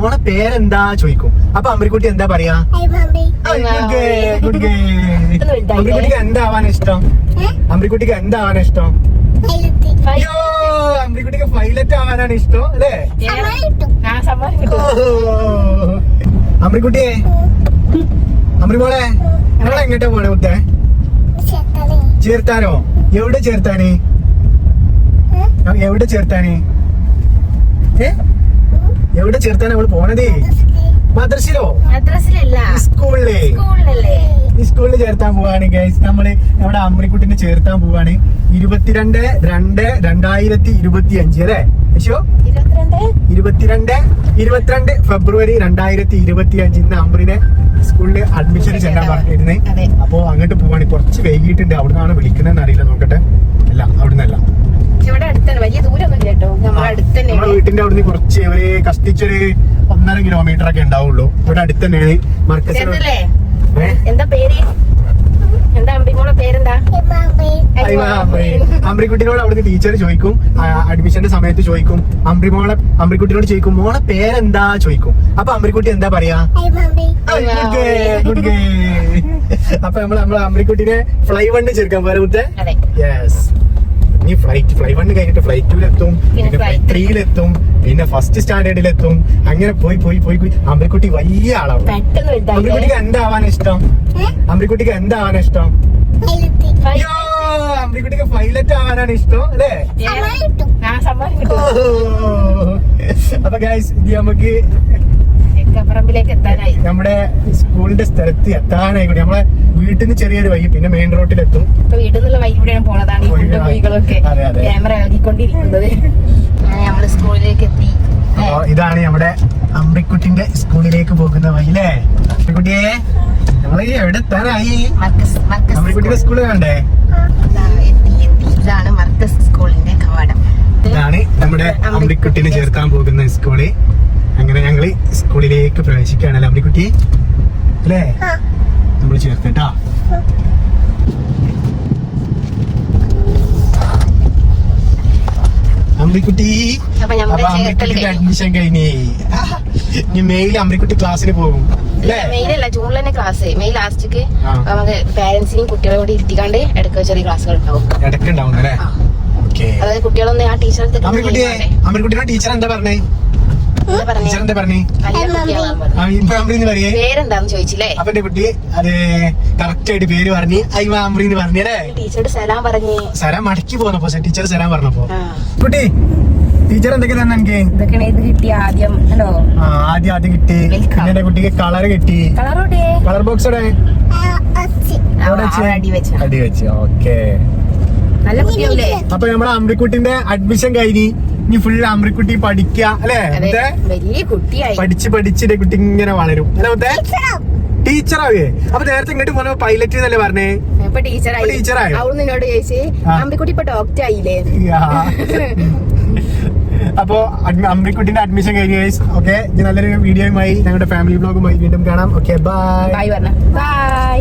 മോളെ പേരെന്താ ചോദിക്കും. അപ്പൊ അമ്രിക്കുട്ടി എന്താ പറയാ? അമ്രിക്കുട്ടിക്ക് എന്താവാൻ ഇഷ്ടം? അമ്രിക്കുട്ടിക്ക് എന്താവാൻ ഇഷ്ടം? അയ്യോ, അമ്രിക്കുട്ടിക്ക് പൈലറ്റ് ആവാനാണ് ഇഷ്ടം അല്ലേ? അമ്രിക്കുട്ടിയെ, അമ്രിമോളെ, നിങ്ങളെ എങ്ങോട്ടാ പോണേ മുത്തേ? ചേർത്താനോ? എവിടെ ചേർത്താന്? എവിടെ ചേർത്താന്? എവിടെ ചേർത്താൻ അവള് പോണതേ? മദ്രസിലോ? സ്കൂളില്. ഈ സ്കൂളിൽ ചേർത്താൻ പോവാണ് ഗൈസ്. നമ്മള് നമ്മുടെ അമ്രിക്കുട്ടിനെ ചേർത്താൻ പോവാണ് 22/2/2025 അല്ലേ? യശോ 22 ഫെബ്രുവരി 2025 അമ്രിനെ സ്കൂളില് അഡ്മിഷൻ ചെല്ലാൻ പറഞ്ഞിരുന്നേ. അപ്പൊ അങ്ങോട്ട് പോവാണ്. കുറച്ച് വൈകിട്ടുണ്ട്. അവിടുന്നാണ് വിളിക്കണെന്ന് അറിയില്ല, നോക്കട്ടെ. അല്ല, അവിടുന്നല്ല, നമ്മുടെ വീട്ടിന്റെ അവിടുന്ന് കുറച്ച് ഒരു കഷ്ടിച്ചൊരു 1.5 കിലോമീറ്റർ ഒക്കെ ഉണ്ടാവുള്ളൂ. ഇവിടെ അടുത്ത് തന്നെയാണ് മർക്കസ്. എന്താ പേര്? എന്താ അമ്രിമോളെ പേരെന്താ? അമ്രിക്കുട്ടിനോട് അവിടുന്ന് ടീച്ചർ ചോദിക്കും, അഡ്മിഷന്റെ സമയത്ത് ചോദിക്കും, അമ്രിക്കുട്ടിനോട് ചോദിക്കും മോളെ പേരെന്താ ചോദിക്കും. അപ്പൊ അമ്രിക്കുട്ടി എന്താ പറയാ? അപ്പൊ നമ്മളെ അമ്രിക്കുട്ടിനെ ഫ്ലൈ 1 ചേർക്കാൻ പോരാ മുത്തേ? യെസ്. ഈ ഫ്ലൈ 1 കഴിഞ്ഞിട്ട് ഫ്ലൈ 2 പിന്നെ ഫ്ലൈ 3 പിന്നെ ഫസ്റ്റ് സ്റ്റാൻഡേർഡിലെത്തും. അങ്ങനെ പോയി അമ്രിക്കുട്ടി വലിയ ആളാവും. അമ്രിക്കുട്ടിക്ക് എന്താവാൻ ഇഷ്ടം? അമ്രിക്കുട്ടിക്ക് എന്താവാൻ ഇഷ്ടം? അയ്യോ, അമ്രിക്കുട്ടിക്ക് പൈലറ്റ് ആവാനാണ് ഇഷ്ടം അല്ലേ? അപ്പൊ ഗൈസ്, ഇത് നമുക്ക് നമ്മുടെ സ്കൂളിന്റെ സ്ഥലത്ത് എത്താനായി. നമ്മളെ വീട്ടിൽ നിന്ന് ചെറിയൊരു വഴി, പിന്നെ മെയിൻ റോഡിലെത്തും. വീട്ടിൽ നിന്നുള്ള വഴി കൂടെയാണ് പോണതാണ് ക്യാമറ ഇറങ്ങിക്കൊണ്ടിരിക്കുന്നത്. നമ്മള് സ്കൂളിലേക്ക് എത്തി. ഇതാണ് നമ്മുടെ അമ്രിക്കുട്ടിന്റെ സ്കൂളിലേക്ക് പോകുന്ന വഴി അല്ലേ? അമ്രിക്കുട്ടിയെ, നമ്മള് എവിടെ എത്താനായി? അമ്രിക്കുട്ടിയുടെ സ്കൂള് കണ്ടേ? ഇതാണ് മർക്കസ് സ്കൂളിന്റെ കവാടം. ഇതാണ് നമ്മുടെ അമ്രിക്കുട്ടിനെ ചേർക്കാൻ പോകുന്ന സ്കൂള്. അങ്ങനെ ഞങ്ങള് സ്കൂളിലേക്ക് പ്രവേശിക്കുകയാണല്ലോ അമ്രിക്കുട്ടി അല്ലേ? നമ്മള് ചേർത്തിട്ടാ. അമ്രിക്കുട്ടി, അമ്രിക്കുട്ടിക്ക് അഡ്മിഷൻ കഴിഞ്ഞേ. ഇനി മെയിൽ അമ്രിക്കുട്ടി ക്ലാസ്സിന് പോകും അല്ലേ? മെയിലല്ല, ജൂണിൽ തന്നെ ക്ലാസ്. മെയ് ലാസ്റ്റിക്ക് നമുക്ക് പാരന്റ്സിനെയും കുട്ടികളെ കൂടി ഇരുത്തിക്കാണ്ട് ഇടയ്ക്ക് ചെറിയ ക്ലാസ്സുകൾ ഉണ്ടാവും. ഇടയ്ക്കുണ്ടാവും അല്ലേ? അതായത് കുട്ടികളൊന്ന് ആ ടീച്ചർ അമ്രിക്കുട്ടിയുടെ ടീച്ചർ എന്താ പറഞ്ഞേ? പേരെന്താന്ന് ചോദിച്ചില്ലേ? അപ്പൊ കുട്ടി അത് കറക്റ്റ് ആയിട്ട് പേര് പറഞ്ഞ് അയ്മ അമ്രീന്ന് പറഞ്ഞേ. ടീച്ചറോട് സലാം പറഞ്ഞു. സലാം മടക്കി പോന്നപ്പോ ടീച്ചർ സലാം പറഞ്ഞപ്പോ കുട്ടി ടീച്ചർ എന്തൊക്കെ തന്നെ എനിക്ക് ഇതൊക്കെയാണ് ഇത് കിട്ടി. ആദ്യം ഹലോ ആദ്യം കിട്ടി. പിന്നെ കുട്ടിക്ക് കളർ കിട്ടി. കളർ ബോക്സ് അടി വെച്ച്. ഓക്കെ, നല്ല കുട്ടിയാവൂലേ? അപ്പൊ നമ്മളെ അമ്രിക്കുട്ടിന്റെ അഡ്മിഷൻ കഴിഞ്ഞ് ഇനി ഫുൾ അമ്രിക്കുട്ടി പഠിക്കുക അല്ലേ? വലിയ കുട്ടിയായി പഠിച്ചിട്ട് കുട്ടി ഇങ്ങനെ വളരും അല്ലേ? ടീച്ചറാവേ? അപ്പൊ നേരത്തെ ഇങ്ങോട്ട് പോണ പൈലറ്റ് എന്നല്ലേ പറഞ്ഞേ? ടീച്ചറായി. അവള് നിന്നോട് ചോദിച്ചു അമ്രിക്കുട്ടി ഇപ്പൊ ഡോക്ടർ ആയില്ലേ? അപ്പൊ അമ്രിക്കുട്ടിന്റെ അഡ്മിഷൻ കഴിഞ്ഞു. ഓക്കെ, നല്ലൊരു വീഡിയോയുമായി ഞങ്ങളുടെ ഫാമിലി ബ്ലോഗുമായി വീണ്ടും കാണാം. Okay, bye. ബൈ.